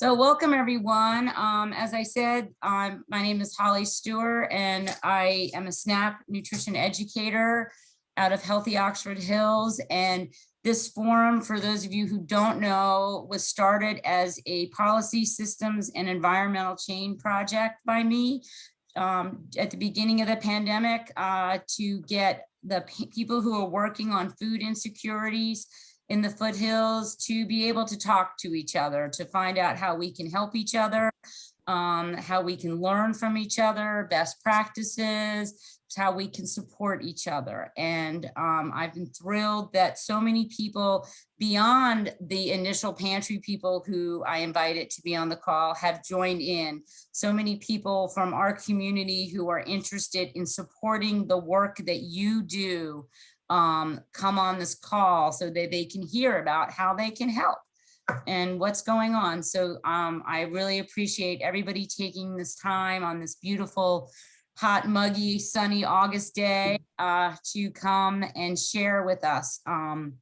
So welcome everyone. As I said, my name is Holly Stewart and I am a SNAP nutrition educator out of Healthy Oxford Hills. And this forum, for those of you who don't know, was started as a policy systems and environmental change project by me at the beginning of the pandemic to get the people who are working on food insecurities in the foothills to be able to talk to each other, to find out how we can help each other, how we can learn from each other, best practices, how we can support each other. And I've been thrilled that so many people beyond the initial pantry people who I invited to be on the call have joined in. So many people from our community who are interested in supporting the work that you do come on this call so that they can hear about how they can help and what's going on. So I really appreciate everybody taking this time on this beautiful, hot, muggy, sunny August day to come and share with us. I'm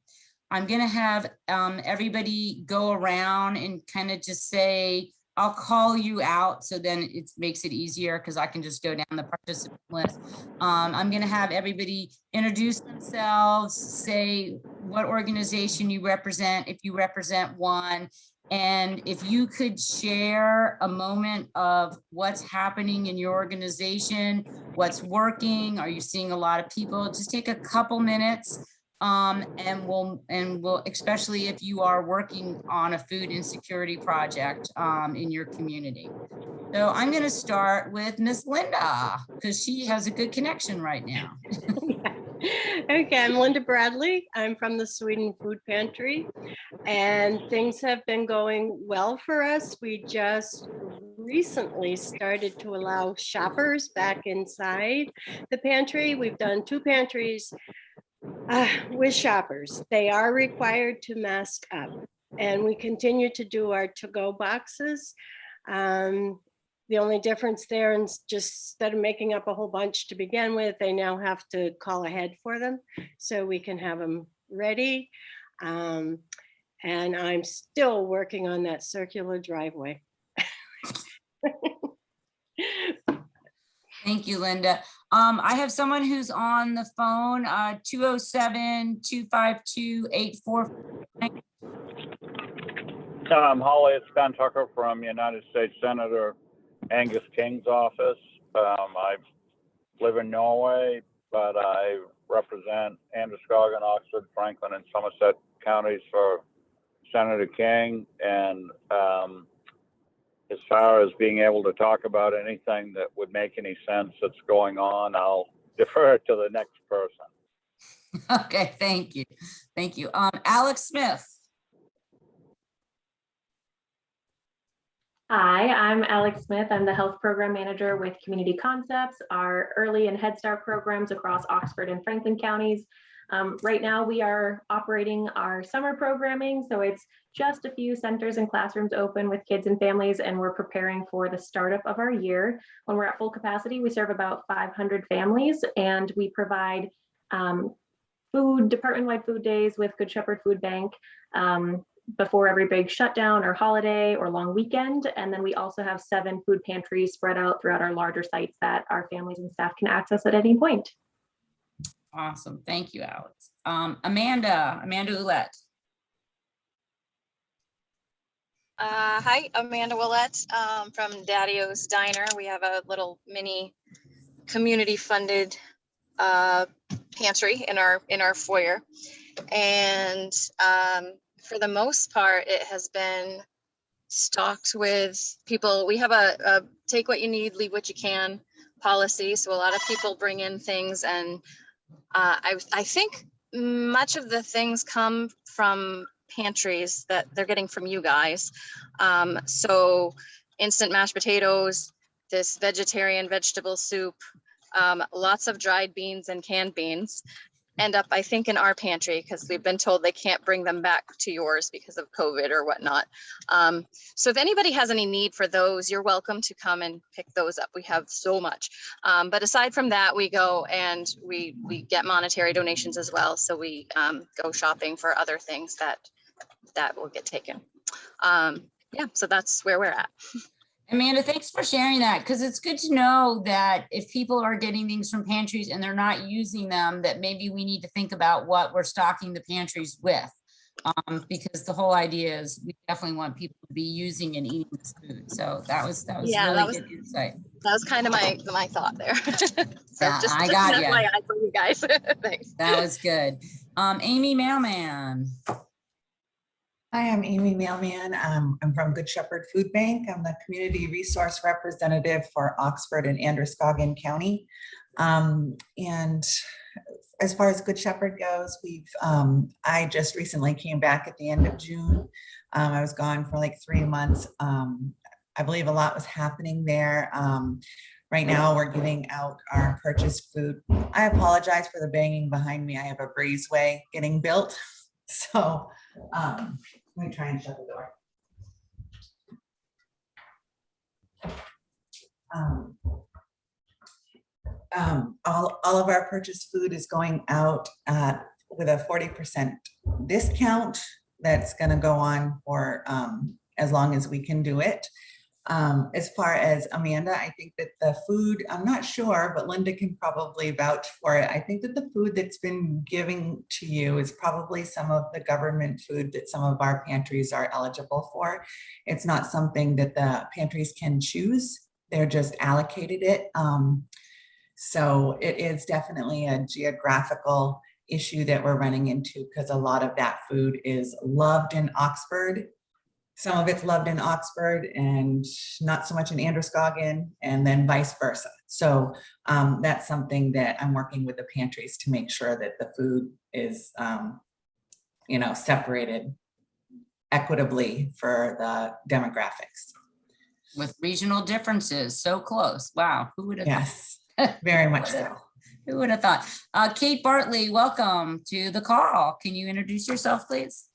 gonna have everybody go around and kind of just say, I'll call you out, so then it makes it easier because I can just go down the participant list. I'm going to have everybody introduce themselves, say what organization you represent, if you represent one, and if you could share a moment of what's happening in your organization, what's working, are you seeing a lot of people? Just take a couple minutes. And we'll, especially if you are working on a food insecurity project in your community. So I'm going to start with Miss Linda because she has a good connection right now. Okay, I'm Linda Bradley. I'm from the Sweden Food Pantry, and things have been going well for us. We just recently started to allow shoppers back inside the pantry. We've done 2 pantries with shoppers. They are required to mask up, and we continue to do our to-go boxes. The only difference there is just instead of making up a whole bunch to begin with, they now have to call ahead for them so we can have them ready. And I'm still working on that circular driveway. Thank you, Linda. I have someone who's on the phone, 207-252-8449. Holly, it's Ben Tucker from United States Senator Angus King's office. I live in Norway, but I represent Androscoggin, Oxford, Franklin, and Somerset counties for Senator King. And as far as being able to talk about anything that would make any sense that's going on, I'll defer to the next person. Okay, thank you. Thank you. Alex Smith. Hi, I'm Alex Smith. I'm the Health Program Manager with Community Concepts, our early and Head Start programs across Oxford and Franklin counties. Right now we are operating our summer programming, so it's just a few centers and classrooms open with kids and families, and we're preparing for the startup of our year. When we're at full capacity, we serve about 500 families, and we provide food, department-wide food days with Good Shepherd Food Bank before every big shutdown or holiday or long weekend. And then we also have 7 food pantries spread out throughout our larger sites that our families and staff can access at any point. Awesome. Thank you, Alex. Amanda Ouellette. Hi, Amanda Ouellette from Daddy-O's Diner. We have a little mini community funded pantry in our foyer. And for the most part, it has been stocked with people. We have a take what you need, leave what you can policy. So a lot of people bring in things, and I think much of the things come from pantries that they're getting from you guys. So instant mashed potatoes, this vegetarian vegetable soup, lots of dried beans and canned beans end up, I think, in our pantry because we've been told they can't bring them back to yours because of COVID or whatnot. So if anybody has any need for those, you're welcome to come and pick those up. We have so much. But aside from that, we go and we get monetary donations as well. So we go shopping for other things that will get taken. yeah, so that's where we're at. Amanda, thanks for sharing that, because it's good to know that if people are getting things from pantries and they're not using them, that maybe we need to think about what we're stocking the pantries with. Because the whole idea is we definitely want people to be using and eating this food. So that was Yeah, really good insight. that was kind of my thought there. So Yeah, just I an got ya. FYI for you guys. Thanks. That was good. Amy Mailman. Hi, I'm Amy Mailman. I'm from Good Shepherd Food Bank. I'm the community resource representative for Oxford and Androscoggin County. And as far as Good Shepherd goes, I just recently came back at the end of June. I was gone for like 3 months. I believe a lot was happening there. Right now, we're giving out our purchased food. I apologize for the banging behind me. I have a breezeway getting built. So let me try and shut the door. All of our purchased food is going out with a 40% discount. That's going to go on for as long as we can do it. As far as Amanda, I think that the food, I'm not sure, but Linda can probably vouch for it. I think that the food that's been given to you is probably some of the government food that some of our pantries are eligible for. It's not something that the pantries can choose. They're just allocated it. So it is definitely a geographical issue that we're running into, because a lot of that food is loved in Oxford. Some of it's loved in Oxford and not so much in Androscoggin, and then vice versa. So that's something that I'm working with the pantries to make sure that the food is, separated equitably for the demographics. With regional differences so close. Wow, who would have? Yes, very much so. Who would have thought? Kate Bartley, welcome to the call. Can you introduce yourself, please?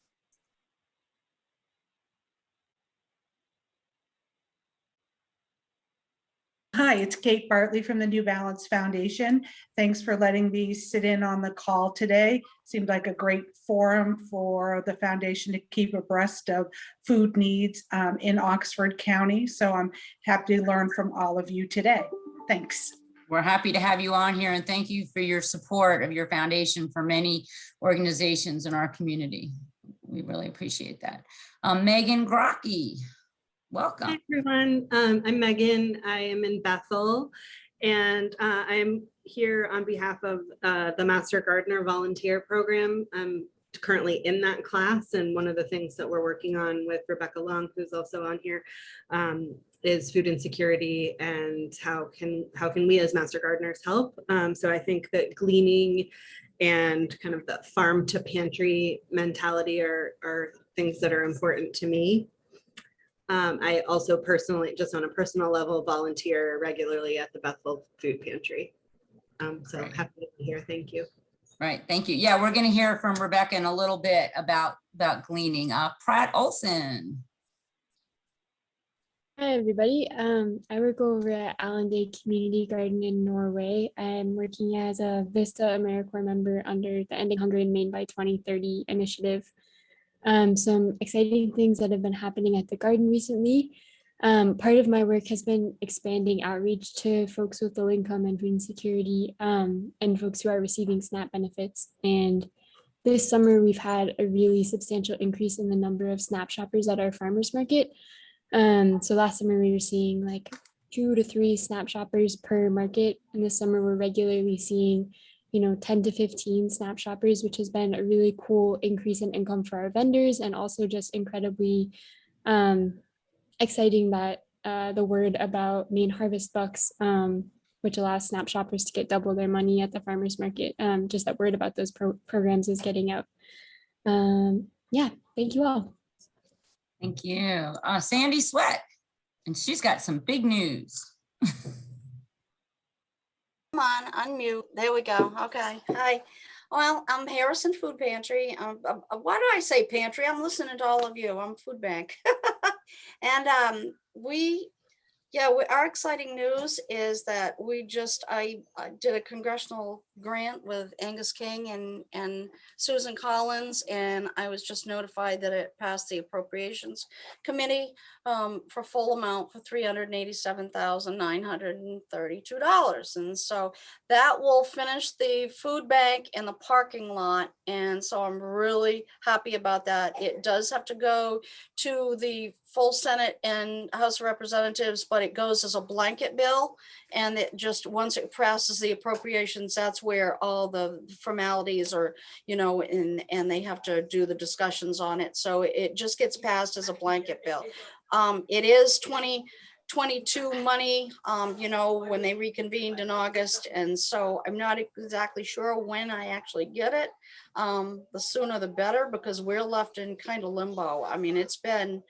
Hi, it's Kate Bartley from the New Balance Foundation. Thanks for letting me sit in on the call today. Seemed like a great forum for the foundation to keep abreast of food needs in Oxford County. So I'm happy to learn from all of you today. Thanks. We're happy to have you on here, and thank you for your support of your foundation for many organizations in our community. We really appreciate that. Megan Grocky. Welcome. Hi, everyone. I'm Megan. I am in Bethel, and I'm here on behalf of the Master Gardener Volunteer Program. I'm currently in that class, and one of the things that we're working on with Rebecca Long, who's also on here, is food insecurity and how can we as Master Gardeners help. So I think that gleaning and kind of the farm to pantry mentality are things that are important to me. I also personally, just on a personal level, volunteer regularly at the Bethel Food Pantry. So Great. happy to be here. Thank you. Right, thank you. Yeah, we're going to hear from Rebecca in a little bit about gleaning. Pratt Olson. Hi, everybody. I work over at Allendale Community Garden in Norway. I'm working as a Vista AmeriCorps member under the Ending Hunger in Maine by 2030 initiative. Some exciting things that have been happening at the garden recently. Part of my work has been expanding outreach to folks with low income and food insecurity, and folks who are receiving SNAP benefits. And this summer, we've had a really substantial increase in the number of SNAP shoppers at our farmers market. So last summer we were seeing like 2 to 3 SNAP shoppers per market. And this summer we're regularly seeing 10 to 15 SNAP shoppers, which has been a really cool increase in income for our vendors, and also just incredibly exciting that the word about Maine Harvest Bucks, which allows SNAP shoppers to get double their money at the farmers market, just that word about those programs is getting out. Yeah, thank you all. Thank you. Sandy Sweat, and she's got some big news. Come on, unmute. There we go. Okay. Hi. Well, I'm Harrison Food Pantry. Why do I say pantry? I'm listening to all of you. I'm food bank. And our exciting news is that I did a congressional grant with Angus King and Susan Collins, and I was just notified that it passed the appropriations committee for full amount for $387,932. And so that will finish the food bank and the parking lot. And so I'm really happy about that. It does have to go to the full Senate and House of Representatives, but it goes as a blanket bill. And it just, once it passes the appropriations, that's where all the formalities are, you know, and they have to do the discussions on it. So it just gets passed as a blanket bill. It is 2022 money, you know, when they reconvened in August. And so I'm not exactly sure when I actually get it. The sooner the better, because we're left in kind of limbo. I mean, it's been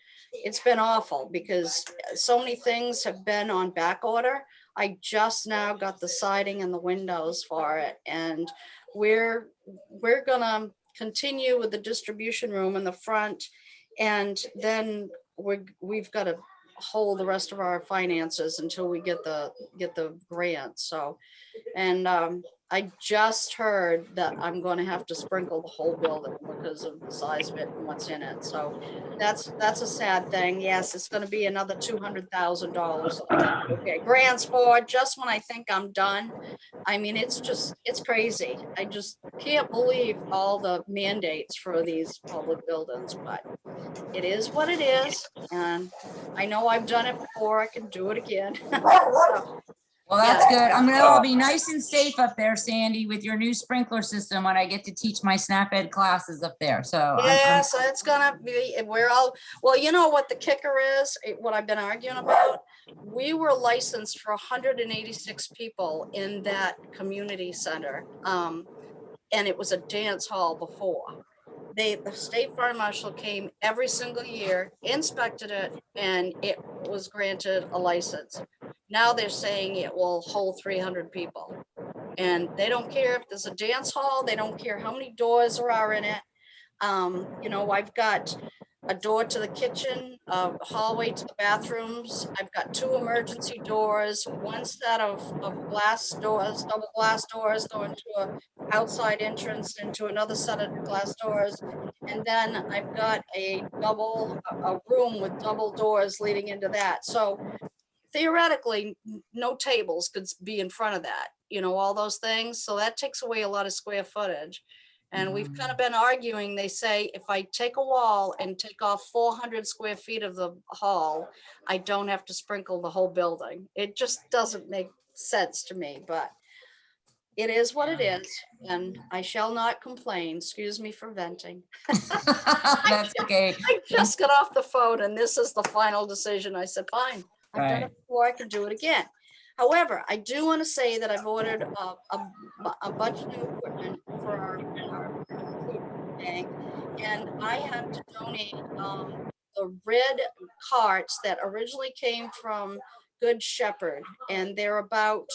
awful because so many things have been on back order. I just now got the siding and the windows for it. And we're gonna continue with the distribution room in the front. And then we've got to hold the rest of our finances until we get the grant. So, and I just heard that I'm going to have to sprinkle the whole building because of the size of it and what's in it. So that's a sad thing. Yes, it's going to be another $200,000. Okay, grants for just when I think I'm done. I mean, it's crazy. I just can't believe all the mandates for these public buildings, but it is what it is. And I know I've done it before. I can do it again. So, Well, that's good. I'm gonna all be nice and safe up there, Sandy, with your new sprinkler system when I get to teach my SNAP Ed classes up there. So yeah, so it's gonna be, we're all, well, you know what the kicker is, what I've been arguing about? We were licensed for 186 people in that community center. And it was a dance hall before. The state fire marshal came every single year, inspected it, and it was granted a license. Now they're saying it will hold 300 people. And they don't care if there's a dance hall, they don't care how many doors there are in it. You know, I've got a door to the kitchen, a hallway to the bathrooms. I've got 2 emergency doors, 1 set of glass doors, double glass doors going to a outside entrance into another set of glass doors. And then I've got a room with double doors leading into that. So theoretically, no tables could be in front of that, you know, all those things. So that takes away a lot of square footage. And we've kind of been arguing, they say, if I take a wall and take off 400 square feet of the hall, I don't have to sprinkle the whole building. It just doesn't make sense to me, but it is what it is. And I shall not complain. Excuse me for venting. that's okay. I just got off the phone and this is the final decision. I said, fine, I've done it before, I can do it again. However, I do want to say that I've ordered a bunch of new equipment for our food bank, and I have to donate the red carts that originally came from Good Shepherd, and they're about,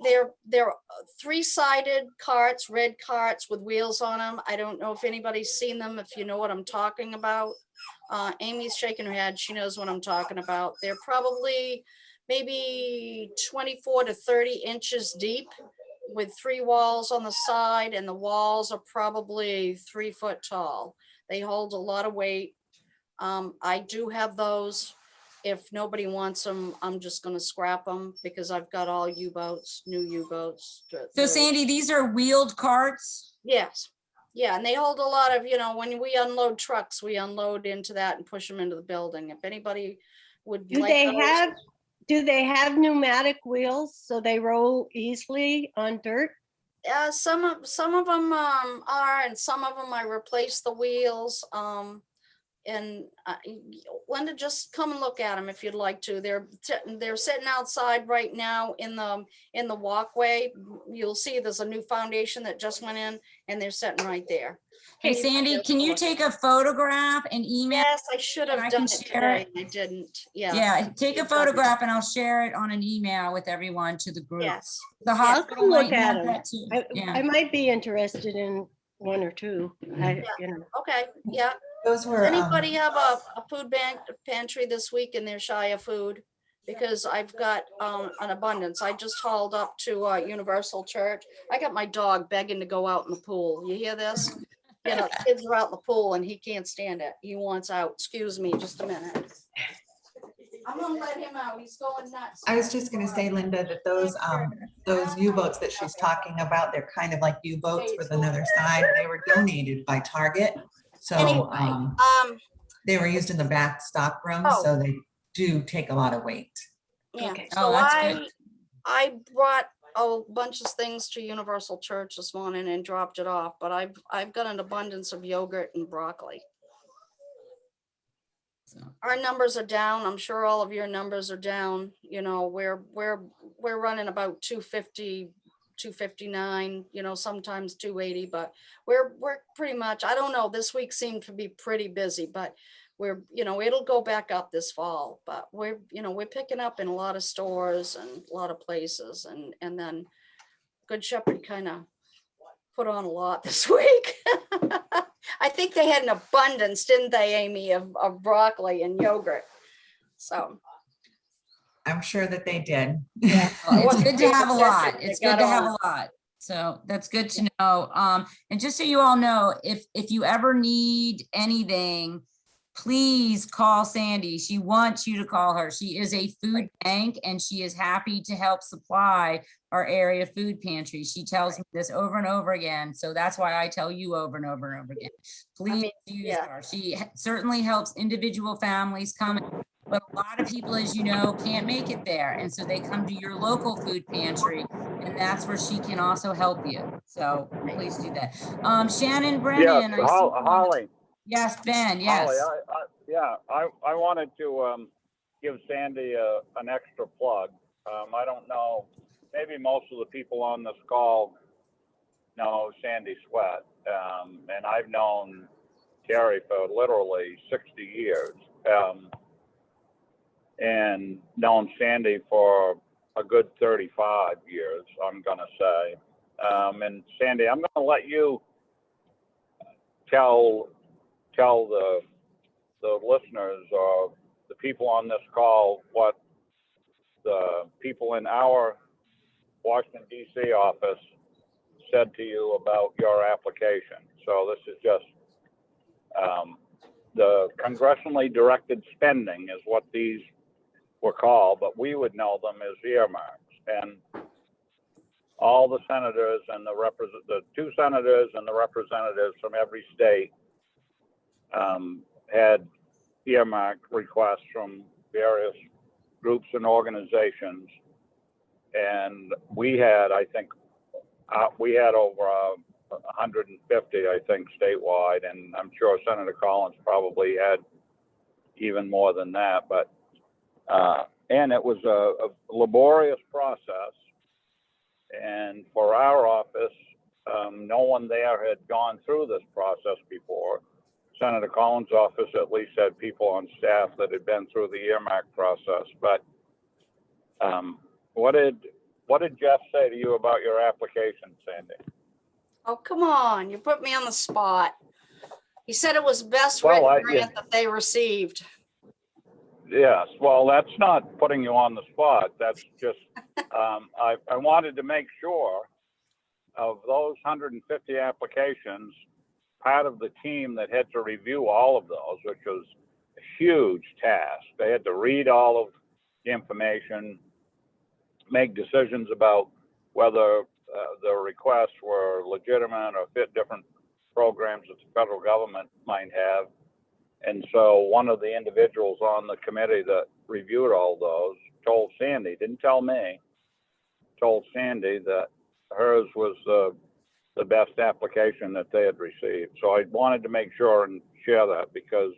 they're 3-sided carts, red carts with wheels on them. I don't know if anybody's seen them, if you know what I'm talking about. Amy's shaking her head. She knows what I'm talking about. They're probably maybe 24 to 30 inches deep with 3 walls on the side, and the walls are probably 3 foot tall. They hold a lot of weight. I do have those. If nobody wants them, I'm just going to scrap them because I've got all U-boats, new U-boats. So Sandy, these are wheeled carts? Yes. Yeah, and they hold a lot of, you know, when we unload trucks, we unload into that and push them into the building. If anybody would Do like they those. have, do they have pneumatic wheels so they roll easily on dirt? Some of them are, and some of them I replace the wheels. And Linda, just come and look at them if you'd like to. They're sitting outside right now in the walkway. You'll see there's a new foundation that just went in, and they're sitting right there. Hey Sandy, can you take a photograph and email? Yes, I should have I done can it share today. I didn't. Yeah. Yeah, take a photograph and I'll share it on an email with everyone to the group. Yes. The I'll hospital come look might at want them. that too. I Yeah. might be interested in 1 or 2. You know. Okay. Yeah. Those Does were, anybody have a food bank pantry this week and they're shy of food? because I've got an abundance. I just hauled up to Universal Church. I got my dog begging to go out in the pool. You hear this? You know, kids are out in the pool and he can't stand it. He wants out. Excuse me, just a minute. I'm gonna let him out. He's going nuts. I was just gonna say, Linda, that those U-boats that she's talking about, they're kind of like U-boats with another side. They were donated by Target. So Anyway, they were used in the back stock room, Oh. so they do take a lot of weight. yeah, Okay. so Oh, that's good. I brought a bunch of things to Universal Church this morning and dropped it off, but I've got an abundance of yogurt and broccoli. So, Our numbers are down. I'm sure all of your numbers are down. You know, we're running about 250, 259, you know, sometimes 280, but we're pretty much, I don't know, this week seemed to be pretty busy, but we're, you know, it'll go back up this fall, but we're, you know, we're picking up in a lot of stores and a lot of places, and then Good Shepherd kind of put on a lot this week. I think they had an abundance, didn't they, Amy, of broccoli and yogurt. So I'm sure that they did. well, it's good to have a lot. They It's got good to have on. a lot. So that's good to know. And just so you all know, if you ever need anything, please call Sandy. She wants you to call her. She is a food bank and she is happy to help supply our area food pantry. She tells me this over and over again. So that's why I tell you over and over and over again. Please use yeah. her. She certainly helps individual families come, but a lot of people, as you know, can't make it there. And so they come to your local food pantry, and that's where she can also help you. So please do that. Shannon Yes, Brennan. I see- Holly. Yes, Ben, yes. Holly, I wanted to give Sandy an extra plug. I don't know, maybe most of the people on this call know Sandy Sweat, and I've known Terry for literally 60 years, and known Sandy for a good 35 years, I'm gonna say. And Sandy, I'm gonna let you tell the listeners or the people on this call what the people in our Washington, D.C. office said to you about your application. So this is just the congressionally directed spending is what these were called, but we would know them as earmarks. And all the senators and the two senators and the representatives from every state had earmark requests from various groups and organizations, and we had, I think, we had over 150, I think, statewide, and I'm sure Senator Collins probably had even more than that. But and it was a laborious process, and for our office, no one there had gone through this process before. Senator Collins' office at least had people on staff that had been through the earmark process. But what did Jeff say to you about your application, Sandy? Oh, come on, you put me on the spot. He said it was best Well, written grant that they received. Yes, well, that's not putting you on the spot. That's just, I wanted to make sure of those 150 applications, part of the team that had to review all of those, which was a huge task. They had to read all of the information, make decisions about whether the requests were legitimate or fit different programs that the federal government might have. And so one of the individuals on the committee that reviewed all those told Sandy, didn't tell me, told Sandy that hers was the best application that they had received. So I wanted to make sure and share that, because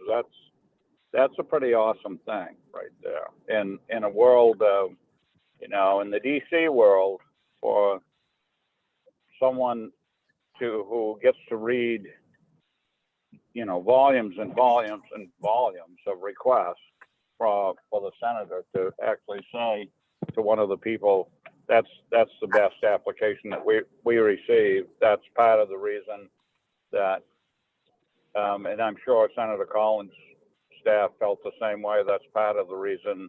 that's a pretty awesome thing right there. In a world of, you know, in the DC world, for someone who gets to read, you know, volumes and volumes and volumes of requests for the senator to actually say to one of the people, that's the best application that we received. That's part of the reason that, and I'm sure Senator Collins' staff felt the same way. That's part of the reason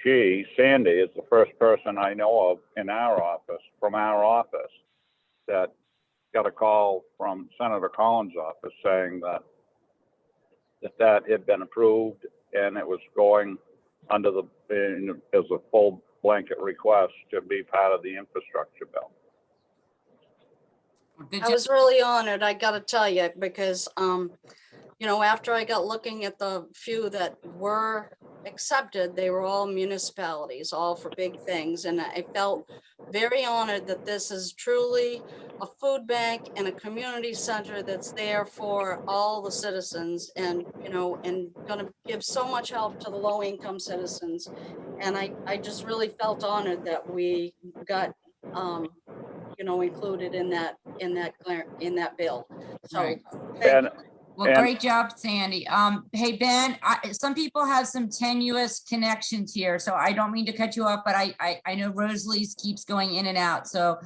she, Sandy, is the first person I know of in our office, from our office, that got a call from Senator Collins' office saying that that had been approved and it was going under as a full blanket request to be part of the infrastructure bill. Good I job. was really honored, I gotta tell you, because, you know, after I got looking at the few that were accepted, they were all municipalities, all for big things. And I felt very honored that this is truly a food bank and a community center that's there for all the citizens and, you know, and gonna give so much help to the low income citizens. And I just really felt honored that we got, you know, included in that bill. So, Right. thank you. Well, And- great job, Sandy. Hey, Ben, some people have some tenuous connections here, so I don't mean to cut you off, but I know Rosalie's keeps going in and out. So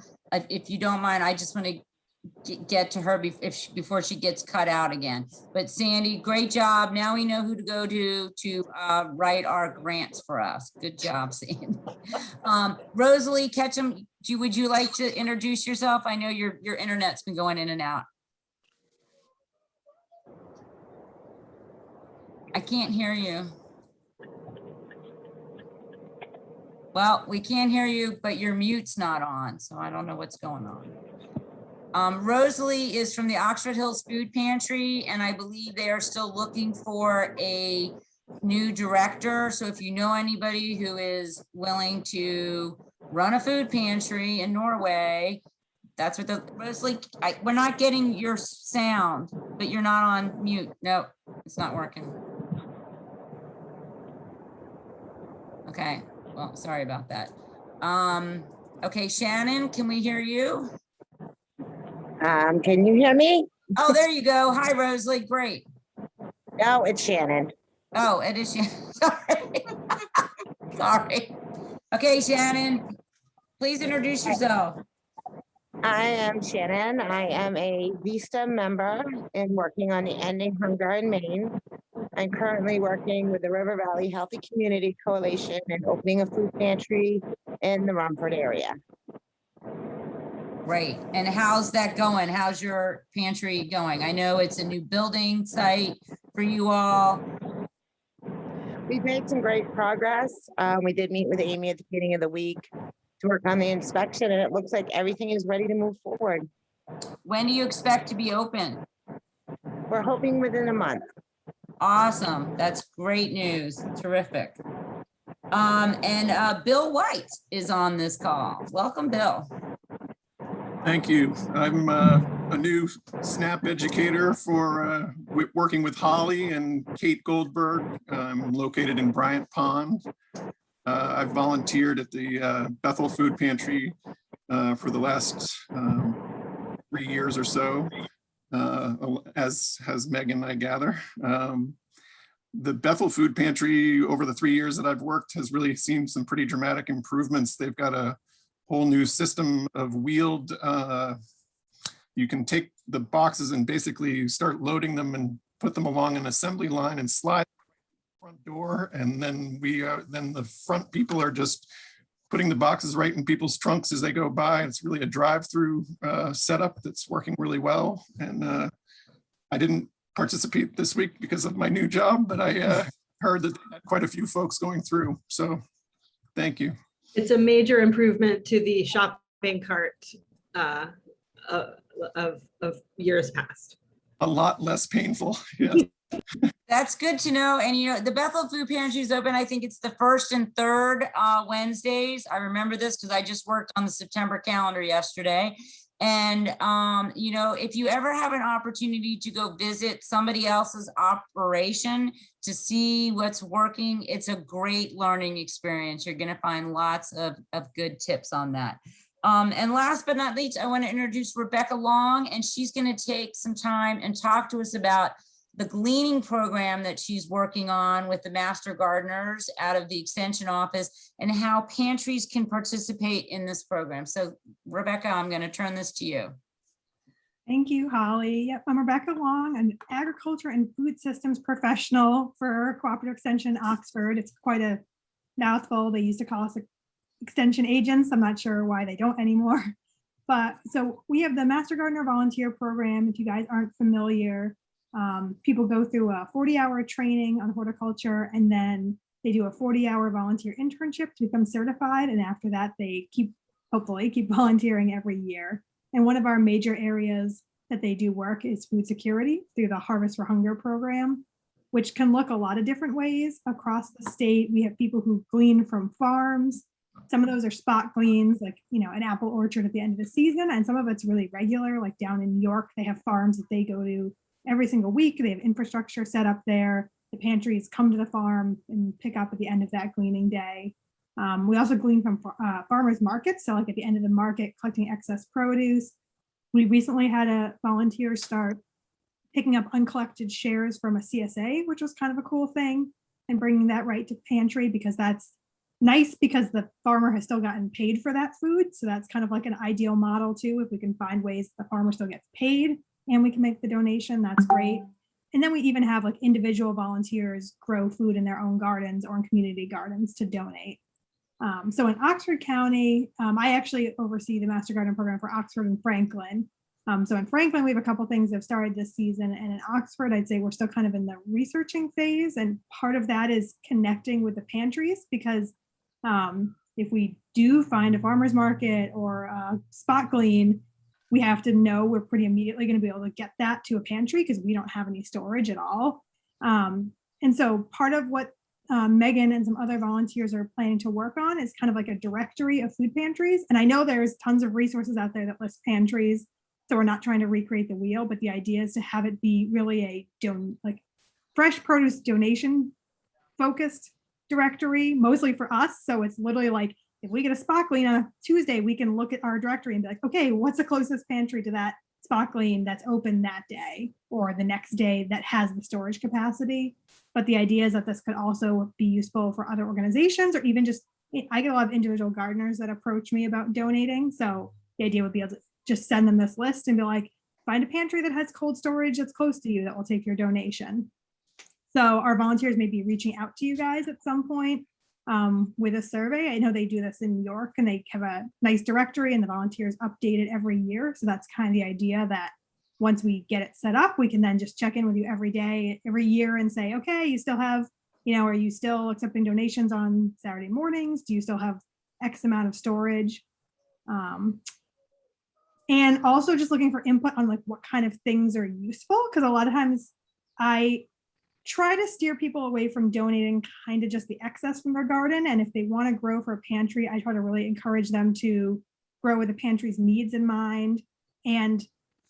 if you don't mind, I just want to get to her before she gets cut out again. But Sandy, great job. Now we know who to go to write our grants for us. Good job, Sandy. Rosalie Ketchum, would you like to introduce yourself? I know your internet's been going in and out. I can't hear you. Well, we can't hear you, but your mute's not on, so I don't know what's going on. Rosalie is from the Oxford Hills Food Pantry, and I believe they are still looking for a new director. So if you know anybody who is willing to run a food pantry in Norway, that's what Rosalie, we're not getting your sound, but you're not on mute. No, it's not working. Okay, well, sorry about that. Okay, Shannon, can we hear you? Can you hear me? Oh, there you go. Hi, Rosalie. Great. No, it's Shannon. Oh, it is Shannon. Sorry. Sorry. Okay, Shannon, please introduce yourself. I am Shannon. I am a VISTA member and working on the Ending Hunger in Maine. I'm currently working with the River Valley Healthy Community Coalition and opening a food pantry in the Rumford area. Great. And how's that going? How's your pantry going? I know it's a new building site for you all. We've made some great progress. We did meet with Amy at the beginning of the week to work on the inspection, and it looks like everything is ready to move forward. When do you expect to be open? We're hoping within a month. Awesome. That's great news. Terrific. And Bill White is on this call. Welcome, Bill. Thank you. I'm a new SNAP educator for working with Holly and Kate Goldberg. I'm located in Bryant Pond. I've volunteered at the Bethel Food Pantry for the last 3 years or so, as has Megan, I gather. The Bethel Food Pantry, over the 3 years that I've worked, has really seen some pretty dramatic improvements. They've got a whole new system of wheeled, you can take the boxes and basically start loading them and put them along an assembly line and slide front door. And then then the front people are just putting the boxes right in people's trunks as they go by. It's really a drive-through setup that's working really well. And I didn't participate this week because of my new job, but I heard that they had quite a few folks going through. So thank you. It's a major improvement to the shopping cart of years past. A lot less painful. Yeah. That's good to know. And you know, the Bethel Food Pantry is open. I think it's the first and third Wednesdays. I remember this because I just worked on the September calendar yesterday. And you know, if you ever have an opportunity to go visit somebody else's operation to see what's working, it's a great learning experience. You're going to find lots of good tips on that. And last but not least, I want to introduce Rebecca Long, and she's going to take some time and talk to us about the gleaning program that she's working on with the master gardeners out of the extension office and how pantries can participate in this program. So Rebecca, I'm going to turn this to you. Thank you, Holly. Yep, I'm Rebecca Long, an agriculture and food systems professional for Cooperative Extension Oxford. It's quite a mouthful. They used to call us extension agents. I'm not sure why they don't anymore. But so we have the Master Gardener Volunteer Program. If you guys aren't familiar, people go through a 40-hour training on horticulture, and then they do a 40-hour volunteer internship to become certified. And after that, they hopefully keep volunteering every year. And one of our major areas that they do work is food security through the Harvest for Hunger program, which can look a lot of different ways across the state. We have people who glean from farms. Some of those are spot gleans, like, an apple orchard at the end of the season. And some of it's really regular, like down in New York, they have farms that they go to every single week. They have infrastructure set up there. The pantries come to the farm and pick up at the end of that gleaning day. We also glean from farmers markets. So like at the end of the market, collecting excess produce. We recently had a volunteer start picking up uncollected shares from a CSA, which was kind of a cool thing, and bringing that right to pantry, because that's nice because the farmer has still gotten paid for that food. So that's kind of like an ideal model too. If we can find ways the farmer still gets paid and we can make the donation, that's great. And then we even have like individual volunteers grow food in their own gardens or in community gardens to donate. So in Oxford County, I actually oversee the Master Garden program for Oxford and Franklin. So in Franklin, we have a couple things that have started this season. And in Oxford, I'd say we're still kind of in the researching phase. And part of that is connecting with the pantries, because if we do find a farmer's market or a spot glean, we have to know we're pretty immediately going to be able to get that to a pantry because we don't have any storage at all. And so part of what Megan and some other volunteers are planning to work on is kind of like a directory of food pantries. And I know there's tons of resources out there that list pantries, so we're not trying to recreate the wheel, but the idea is to have it be really a fresh produce donation focused directory, mostly for us. So it's literally like, if we get a spot glean on a Tuesday, we can look at our directory and be like, okay, what's the closest pantry to that spot glean that's open that day or the next day that has the storage capacity. But the idea is that this could also be useful for other organizations, or even just, I get a lot of individual gardeners that approach me about donating. So the idea would be able to just send them this list and be like, find a pantry that has cold storage that's close to you that will take your donation. So our volunteers may be reaching out to you guys at some point with a survey. I know they do this in New York, and they have a nice directory and the volunteers update it every year. So that's kind of the idea, that once we get it set up, we can then just check in with you every day, every year, and say, okay, you still have, are you still accepting donations on Saturday mornings? Do you still have X amount of storage? And also just looking for input on like what kind of things are useful, because a lot of times I try to steer people away from donating kind of just the excess from their garden. And if they want to grow for a pantry, I try to really encourage them to grow with the pantry's needs in mind, and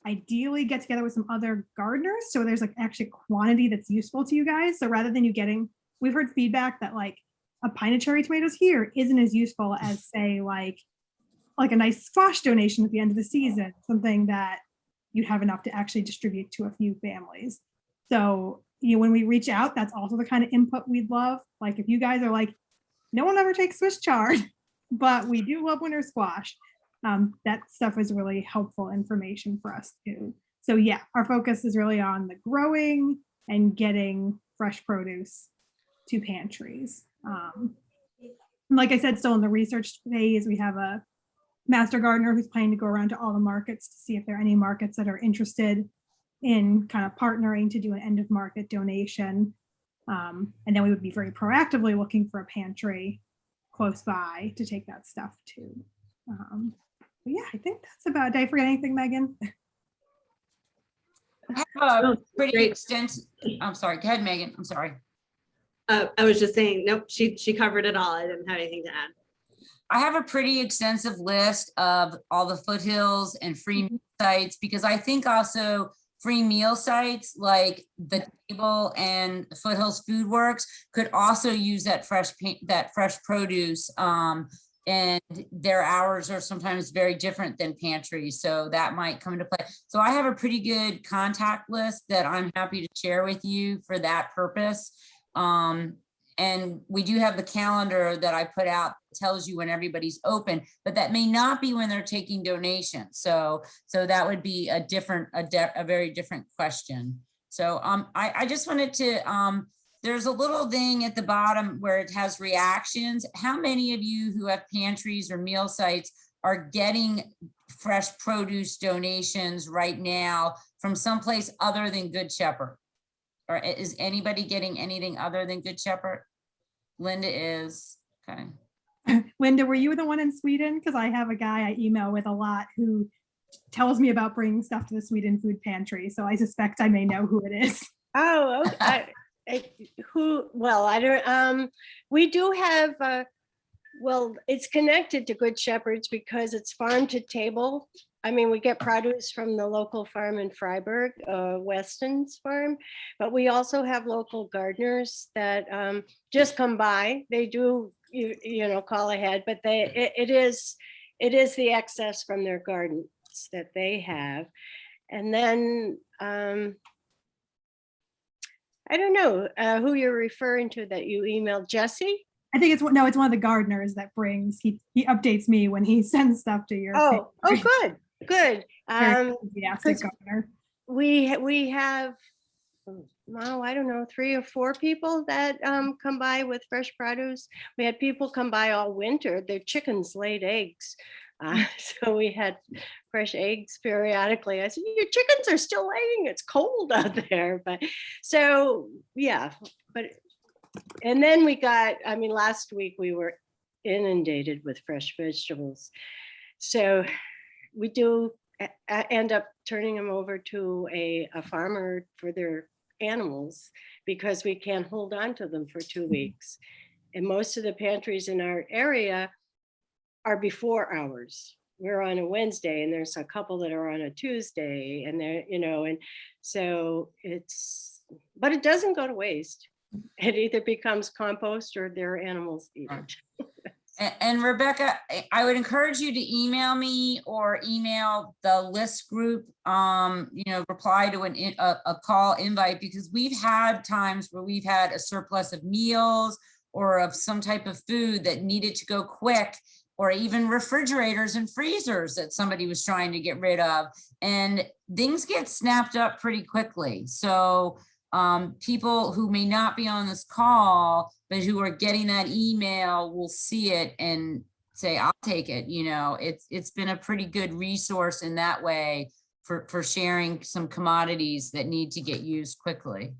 ideally get together with some other gardeners. So there's like actually quantity that's useful to you guys. So rather than you getting, we've heard feedback that like a pint of cherry tomatoes here isn't as useful as say like a nice squash donation at the end of the season, something that you'd have enough to actually distribute to a few families. So when we reach out, that's also the kind of input we'd love. Like if you guys are like, no one ever takes Swiss chard, but we do love winter squash. That stuff is really helpful information for us too. So yeah, our focus is really on the growing and getting fresh produce to pantries. Like I said, still in the research phase, we have a master gardener who's planning to go around to all the markets to see if there are any markets that are interested in kind of partnering to do an end of market donation. And then we would be very proactively looking for a pantry close by to take that stuff to. But yeah, I think that's about, did I forget anything, Megan? I have a pretty extensive, I'm sorry, go ahead, Megan, I'm sorry. I was just saying, nope, she covered it all. I didn't have anything to add. I have a pretty extensive list of all the Foothills and free meal sites, because I think also free meal sites like the Table and Foothills Food Works could also use that fresh produce. And their hours are sometimes very different than pantries, so that might come into play. So I have a pretty good contact list that I'm happy to share with you for that purpose. And we do have the calendar that I put out that tells you when everybody's open, but that may not be when they're taking donations. So that would be a very different question. So I just wanted to there's a little thing at the bottom where it has reactions. How many of you who have pantries or meal sites are getting fresh produce donations right now from someplace other than Good Shepherd? Or is anybody getting anything other than Good Shepherd? Linda is, okay. Linda, were you the one in Sweden? Because I have a guy I email with a lot who tells me about bringing stuff to the Sweden food pantry. So I suspect I may know who it is. Oh, okay. Well, I don't, we do have, well, it's connected to Good Shepherds because it's farm to table. I mean, we get produce from the local farm in Freiburg, Weston's farm, but we also have local gardeners that just come by. They do, you know, call ahead, but it is the excess from their gardens that they have. And then, I don't know who you're referring to that you emailed, Jesse? I think it's no, it's one of the gardeners that brings. He updates me when he sends stuff to your. Oh, good. Very enthusiastic 'cause gardener. we have, oh, I don't know, 3 or 4 people that come by with fresh produce. We had people come by all winter. Their chickens laid eggs. So we had fresh eggs periodically. I said, your chickens are still laying. It's cold out there. But so, yeah, but, and then we got, I mean, last week we were inundated with fresh vegetables. So we do end up turning them over to a farmer for their animals because we can't hold on to them for 2 weeks. And most of the pantries in our area are before hours. We're on a Wednesday and there's a couple that are on a Tuesday and they're, you know, and so it's, but it doesn't go to waste. It either becomes compost or their animals eat it. And Rebecca, I would encourage you to email me or email the list group, you know, reply to a call invite, because we've had times where we've had a surplus of meals or of some type of food that needed to go quick, or even refrigerators and freezers that somebody was trying to get rid of, and things get snapped up pretty quickly. So people who may not be on this call, but who are getting that email will see it and say, I'll take it. You know, it's been a pretty good resource in that way for sharing some commodities that need to get used quickly.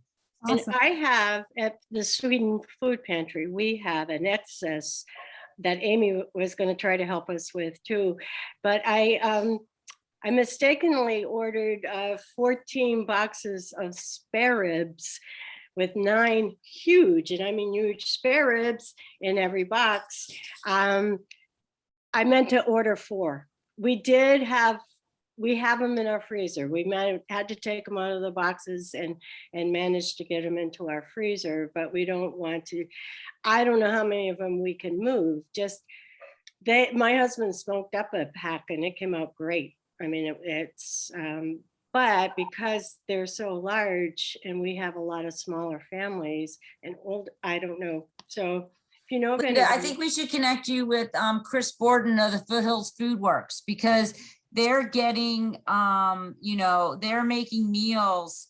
Awesome. And I have at the Sweden Food Pantry, we have an excess that Amy was going to try to help us with too. But I mistakenly ordered 14 boxes of spare ribs with 9 huge, and I mean huge spare ribs in every box. I meant to order 4. We have them in our freezer. We had to take them out of the boxes and managed to get them into our freezer, but we don't want to, I don't know how many of them we can move. Just my husband smoked up a pack and it came out great. I mean, but because they're so large and we have a lot of smaller families and old, I don't know. So if you know of Linda, anybody, I think we should connect you with Chris Borden of the Foothills Food Works, because they're getting, you know, they're making meals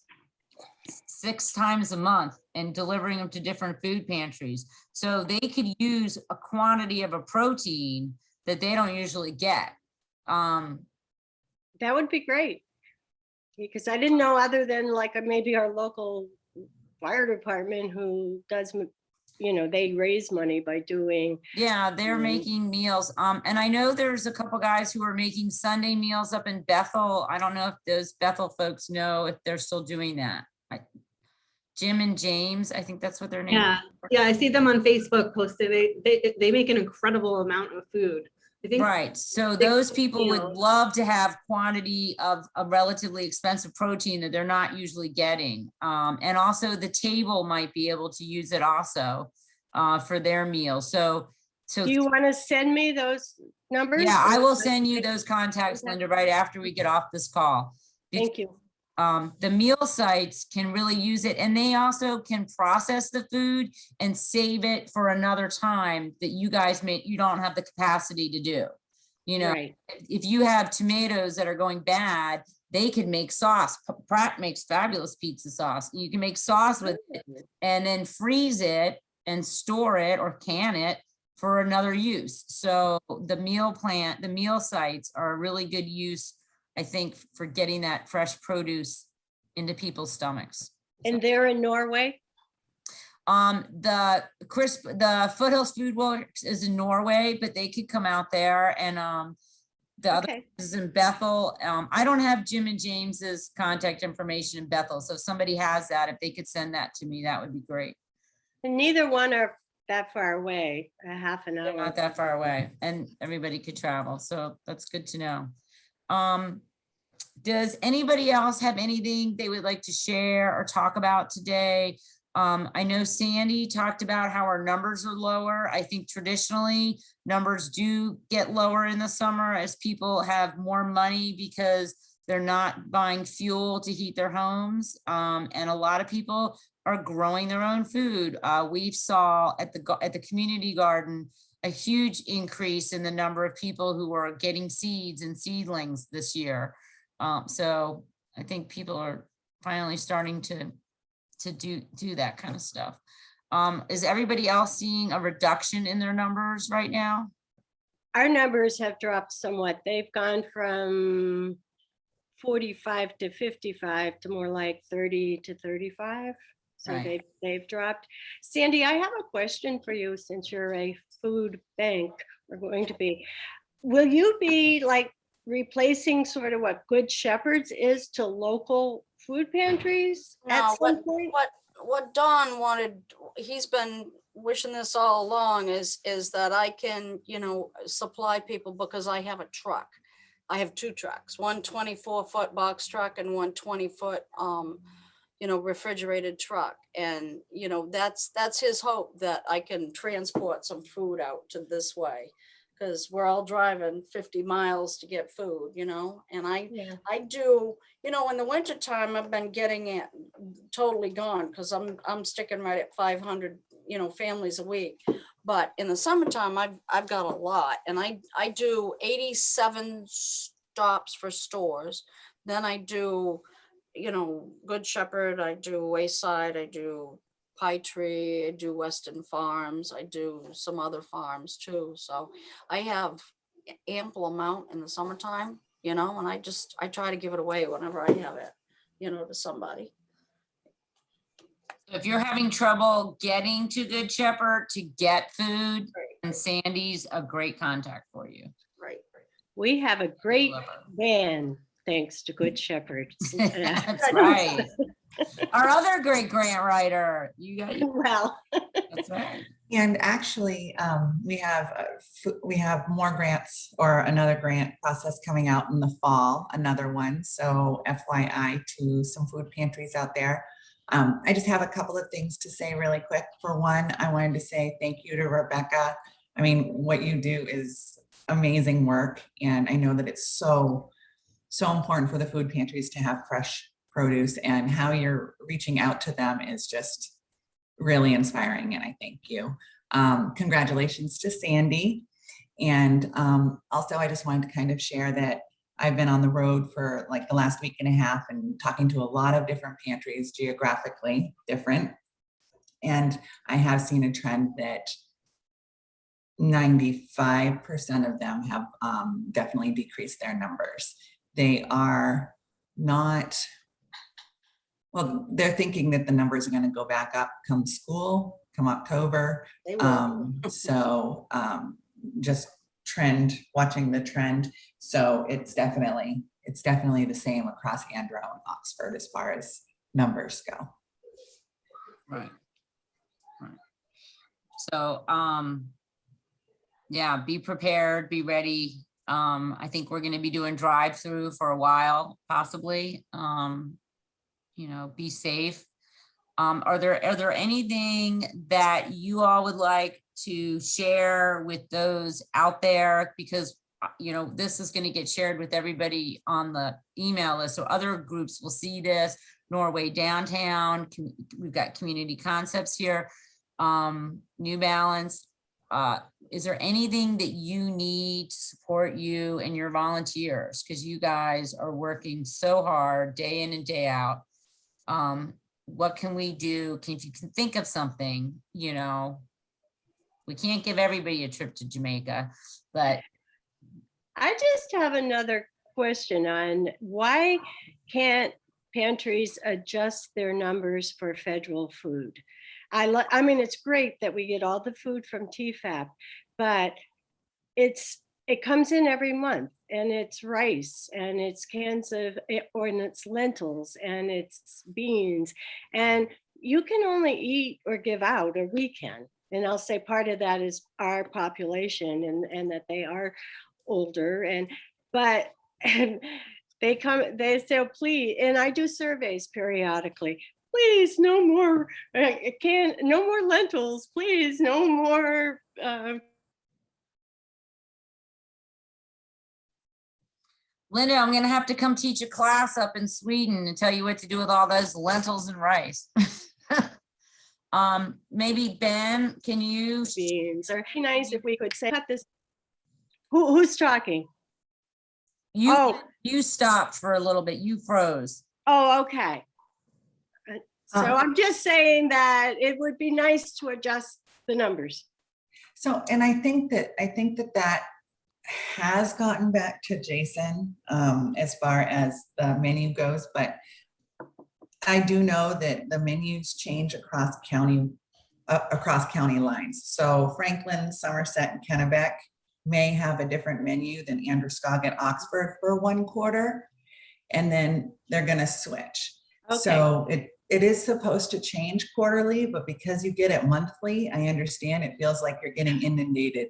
6 times a month and delivering them to different food pantries. So they could use a quantity of a protein that they don't usually get. That would be great. Because I didn't know, other than like maybe our local fire department who does, you know, they raise money by doing. Yeah, they're making meals. And I know there's a couple guys who are making Sunday meals up in Bethel. I don't know if those Bethel folks know if they're still doing that. Jim and James, I think that's what their name is. Yeah, I see them on Facebook posted. They make an incredible amount of food. I think right. So those people would love to have quantity of a relatively expensive protein that they're not usually getting. And also the table might be able to use it also for their meal. So do you want to send me those numbers? Yeah, I will send you those contacts, Linda, right after we get off this call. Thank you. The meal sites can really use it, and they also can process the food and save it for another time that you guys you don't have the capacity to do. You know, right. If you have tomatoes that are going bad, they could make sauce. Pratt makes fabulous pizza sauce. You can make sauce with it and then freeze it and store it or can it for another use. So the meal sites are a really good use, I think, for getting that fresh produce into people's stomachs. And they're in Norway? The Foothills Food Works is in Norway, but they could come out there, and the other Okay. is in Bethel. I don't have Jim and James's contact information in Bethel, so if somebody has that, if they could send that to me, that would be great. And neither one are that far away, a half an They're hour. not that far away, and everybody could travel, so that's good to know. Does anybody else have anything they would like to share or talk about today? I know Sandy talked about how our numbers are lower. I think traditionally numbers do get lower in the summer as people have more money because they're not buying fuel to heat their homes. And a lot of people are growing their own food. We saw at the community garden a huge increase in the number of people who are getting seeds and seedlings this year. So I think people are finally starting to do that kind of stuff. Is everybody else seeing a reduction in their numbers right now? Our numbers have dropped somewhat. They've gone from 45 to 55 to more like 30 to 35. So Right. they've dropped. Sandy, I have a question for you since you're a food bank, or going to be. Will you be like replacing sort of what Good Shepherds is to local food pantries at No, some point? what Don wanted, he's been wishing this all along, is that I can, supply people, because I have a truck. I have two trucks, one 24-foot box truck and one 20-foot, refrigerated truck. And, that's his hope, that I can transport some food out to this way, because we're all driving 50 miles to get food, and I do, in the winter time, I've been getting it totally gone, because I'm sticking right at 500, families a week. But in the summertime, I've got a lot, and I do 87 stops for stores. Then I do, Good Shepherd, I do Wayside, I do Pie Tree, I do Weston Farms, I do some other farms too. So I have ample amount in the summertime, and I try to give it away whenever I have it, to somebody. If you're having trouble getting to Good Shepherd to get food, and Sandy's a great contact for you. Right. We have a great van, thanks to Good Shepherds. That's right. Our other great grant writer, you got. Well, that's right. And actually, we have more grants, or another grant process coming out in the fall, another one. So FYI to some food pantries out there. I just have a couple of things to say really quick. For one, I wanted to say thank you to Rebecca. I mean, what you do is amazing work. And I know that it's so important for the food pantries to have fresh produce, and how you're reaching out to them is just really inspiring, and I thank you. Congratulations to Sandy. And also I just wanted to kind of share that I've been on the road for like the last week and a half and talking to a lot of different pantries, geographically different. And I have seen a trend that 95% of them have definitely decreased their numbers. They are not, well, they're thinking that the numbers are going to go back up come school, come October. They will. So just watching the trend. So it's definitely the same across Andro and Oxford as far as numbers go. Right. So, yeah, be prepared, be ready. I think we're going to be doing drive-through for a while, possibly. Be safe. Are there anything that you all would like to share with those out there? Because, this is going to get shared with everybody on the email list. So other groups will see this. Norway Downtown, we've got Community Concepts here, New Balance. is there anything that you need to support you and your volunteers? Because you guys are working so hard day in and day out. What can we do? If you can think of something, you know, we can't give everybody a trip to Jamaica, but. I just have another question on why can't pantries adjust their numbers for federal food? I mean, it's great that we get all the food from TFAP, but it comes in every month, and it's rice, and it's cans of, or it's lentils, and it's beans, and you can only eat or give out, or we can. And I'll say part of that is our population and that they are older, but they say, oh, please, and I do surveys periodically, please, no more no more lentils, please, no more Linda, I'm gonna have to come teach a class up in Sweden and tell you what to do with all those lentils and rice. Maybe Ben, can you? Beans, or it'd be nice if we could say, cut this. Who's talking? You stopped for a little bit. You froze. Oh, okay. So I'm just saying that it would be nice to adjust the numbers. So, and I think that has gotten back to Jason as far as the menu goes, but I do know that the menus change across county lines. So Franklin, Somerset, and Kennebec may have a different menu than Androscoggin, Oxford for one quarter, and then they're going to switch. Okay. So it is supposed to change quarterly, but because you get it monthly, I understand it feels like you're getting inundated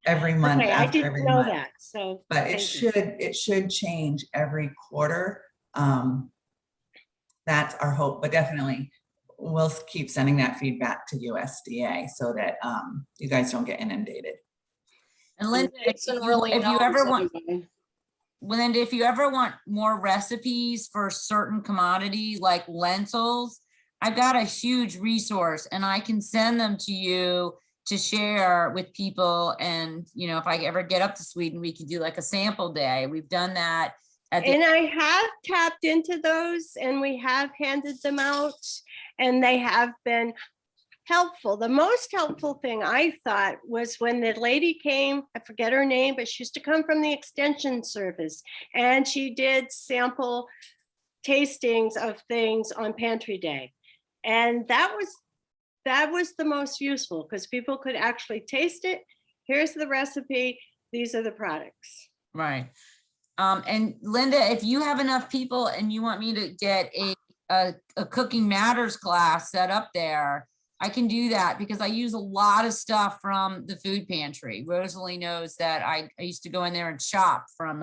every month. Okay, I didn't know that. So, but it should change every quarter. That's our hope, but definitely we'll keep sending that feedback to USDA so that you guys don't get inundated. And Linda, if you ever want more recipes for a certain commodity like lentils, I've got a huge resource and I can send them to you to share with people. And, you know, if I ever get up to Sweden, we can do like a sample day. We've done that. And I have tapped into those and we have handed them out and they have been helpful. The most helpful thing I thought was when the lady came, I forget her name, but she used to come from the extension service and she did sample tastings of things on pantry day. And that was the most useful because people could actually taste it. Here's the recipe. These are the products. Right. And Linda, if you have enough people and you want me to get a Cooking Matters class set up there, I can do that because I use a lot of stuff from the food pantry. Rosalie knows that I used to go in there and shop from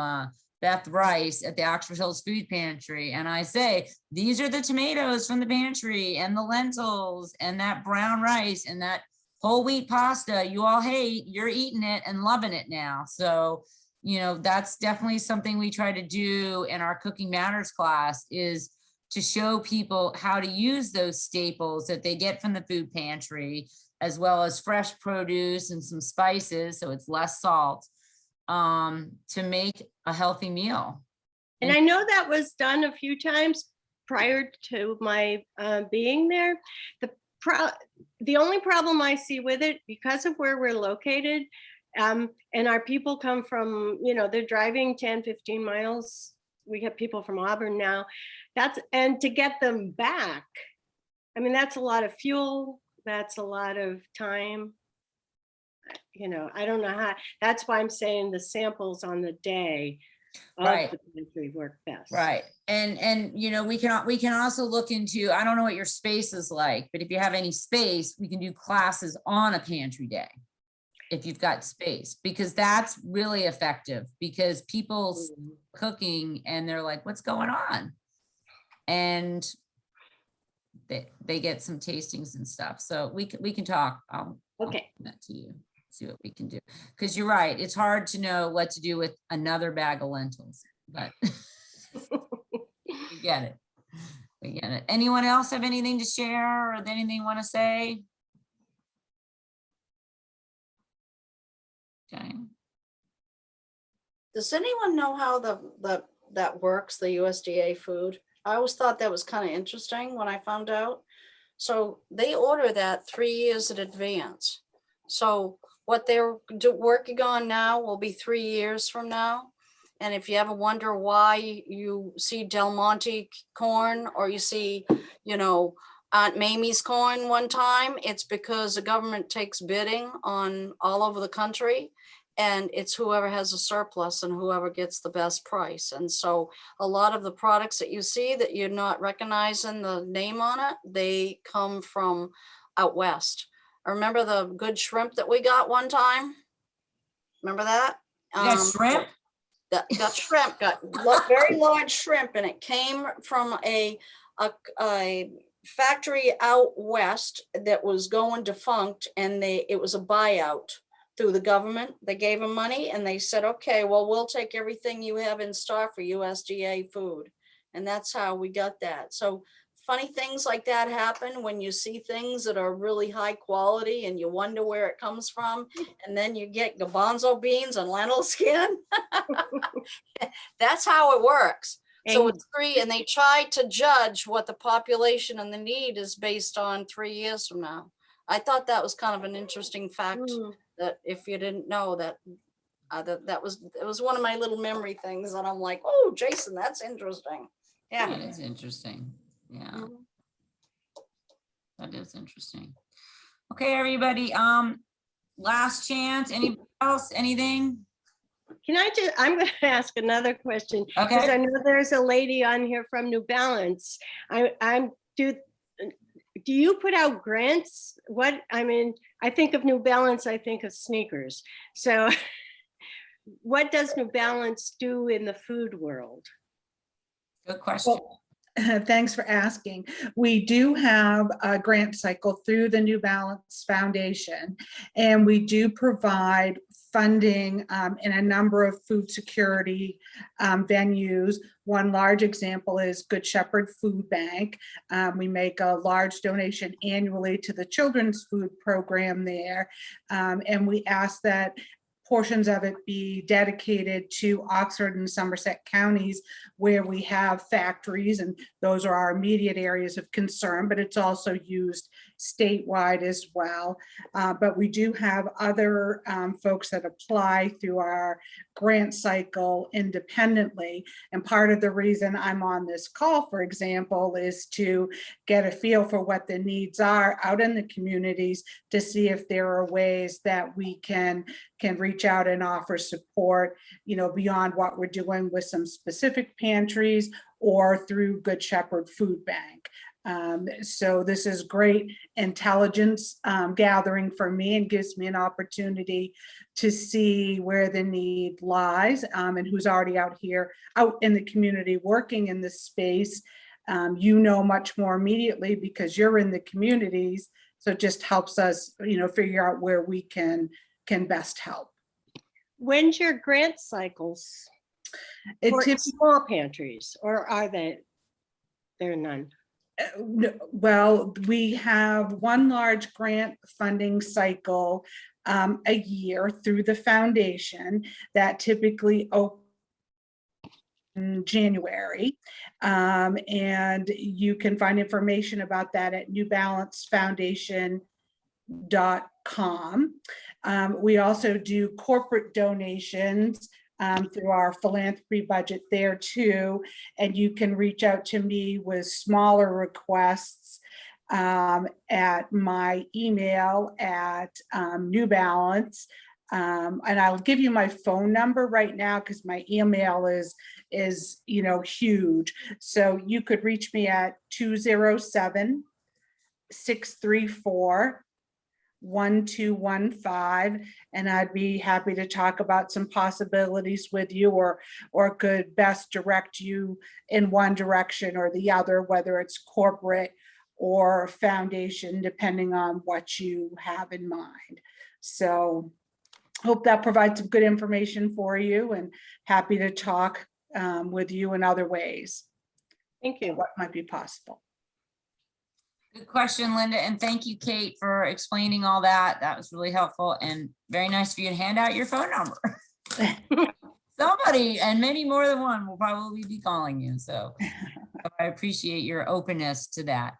Beth Rice at the Oxford Hills Food Pantry. And I say, these are the tomatoes from the pantry and the lentils and that brown rice and that whole wheat pasta you all hate, you're eating it and loving it now. So, you know, that's definitely something we try to do in our Cooking Matters class is to show people how to use those staples that they get from the food pantry, as well as fresh produce and some spices, so it's less salt, to make a healthy meal. And I know that was done a few times prior to my being there. The only problem I see with it, because of where we're located, and our people come from, you know, they're driving 10, 15 miles. We have people from Auburn now. And to get them back, I mean, that's a lot of fuel. That's a lot of time. You know, I don't know how, that's why I'm saying the samples on the day of the pantry work best. Right. And, you know, we can also look into, I don't know what your space is like, but if you have any space, we can do classes on a pantry day. If you've got space, because that's really effective because people cooking and they're like, what's going on? And they get some tastings and stuff. So we can talk. I'll send that to you, see what we can do. Because you're right. It's hard to know what to do with another bag of lentils, but we get it. We get it. Anyone else have anything to share or anything you want to say? Okay. Does anyone know how that works, the USDA food? I always thought that was kind of interesting when I found out. So they order that 3 years in advance. So what they're working on now will be 3 years from now. And if you ever wonder why you see Del Monte corn or you see, you know, Aunt Mamie's corn one time, it's because the government takes bidding on all over the country. And it's whoever has a surplus and whoever gets the best price. And so a lot of the products that you see that you're not recognizing the name on it, they come from out west. I remember the good shrimp that we got one time. Remember that? You got shrimp? Got shrimp, got very large shrimp, and it came from a factory out west that was going defunct, and it was a buyout through the government. They gave them money and they said, okay, well, we'll take everything you have in stock for USDA food. And that's how we got that. So funny things like that happen when you see things that are really high quality and you wonder where it comes from. And then you get garbanzo beans and lentil skin. That's how it works. So it's free, and they try to judge what the population and the need is based on 3 years from now. I thought that was kind of an interesting fact. That if you didn't know that, it was one of my little memory things, and I'm like, oh, Jason, that's interesting. Yeah, That is interesting. Yeah, that is interesting. Okay, everybody. Last chance. Anybody else? Anything? Can I just, I'm going to ask another question. Okay. Because I know there's a lady on here from New Balance. Do you put out grants? I mean, I think of New Balance, I think of sneakers. So what does New Balance do in the food world? Good question. Well, thanks for asking. We do have a grant cycle through the New Balance Foundation, and we do provide funding in a number of food security venues. One large example is Good Shepherd Food Bank. We make a large donation annually to the children's food program there, and we ask that portions of it be dedicated to Oxford and Somerset counties where we have factories, and those are our immediate areas of concern, but it's also used statewide as well. But we do have other folks that apply through our grant cycle independently. And part of the reason I'm on this call, for example, is to get a feel for what the needs are out in the communities to see if there are ways that we can reach out and offer support, you know, beyond what we're doing with some specific pantries or through Good Shepherd Food Bank. So this is great intelligence gathering for me, and gives me an opportunity to see where the need lies and who's already out in the community working in this space. You know much more immediately because you're in the communities, so it just helps us, you know, figure out where we can best help. When's your grant cycles? For small pantries, or are there none? Well, we have one large grant funding cycle a year through the foundation that typically opens in January, and you can find information about that at newbalancefoundation.com. We also do corporate donations through our philanthropy budget there too, and you can reach out to me with smaller requests at my email at New Balance, and I'll give you my phone number right now because my email is you know, huge. So you could reach me at 207-634-1215, and I'd be happy to talk about some possibilities with you, or could best direct you in one direction or the other, whether it's corporate or foundation, depending on what you have in mind. So hope that provides some good information for you, and happy to talk with you in other ways. Thank you. What might be possible. Good question, Linda, and thank you, Kate, for explaining all that. That was really helpful and very nice for you to hand out your phone number. Somebody, and many more than one, will probably be calling you, so I appreciate your openness to that.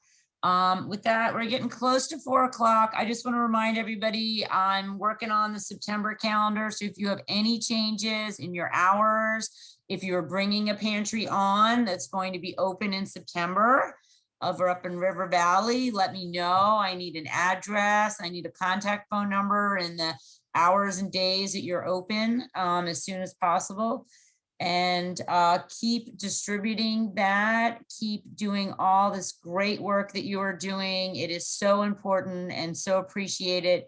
With that, we're getting close to 4 o'clock. I just want to remind everybody, I'm working on the September calendar, so if you have any changes in your hours, if you're bringing a pantry on that's going to be open in September, over up in River Valley, let me know. I need an address. I need a contact phone number and the hours and days that you're open as soon as possible. And keep distributing that. Keep doing all this great work that you are doing. It is so important and so appreciated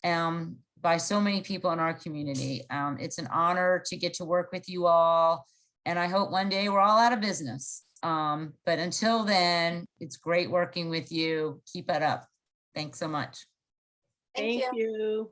by so many people in our community. It's an honor to get to work with you all. And I hope one day we're all out of business. But until then, it's great working with you. Keep it up. Thanks so much. Thank you. You.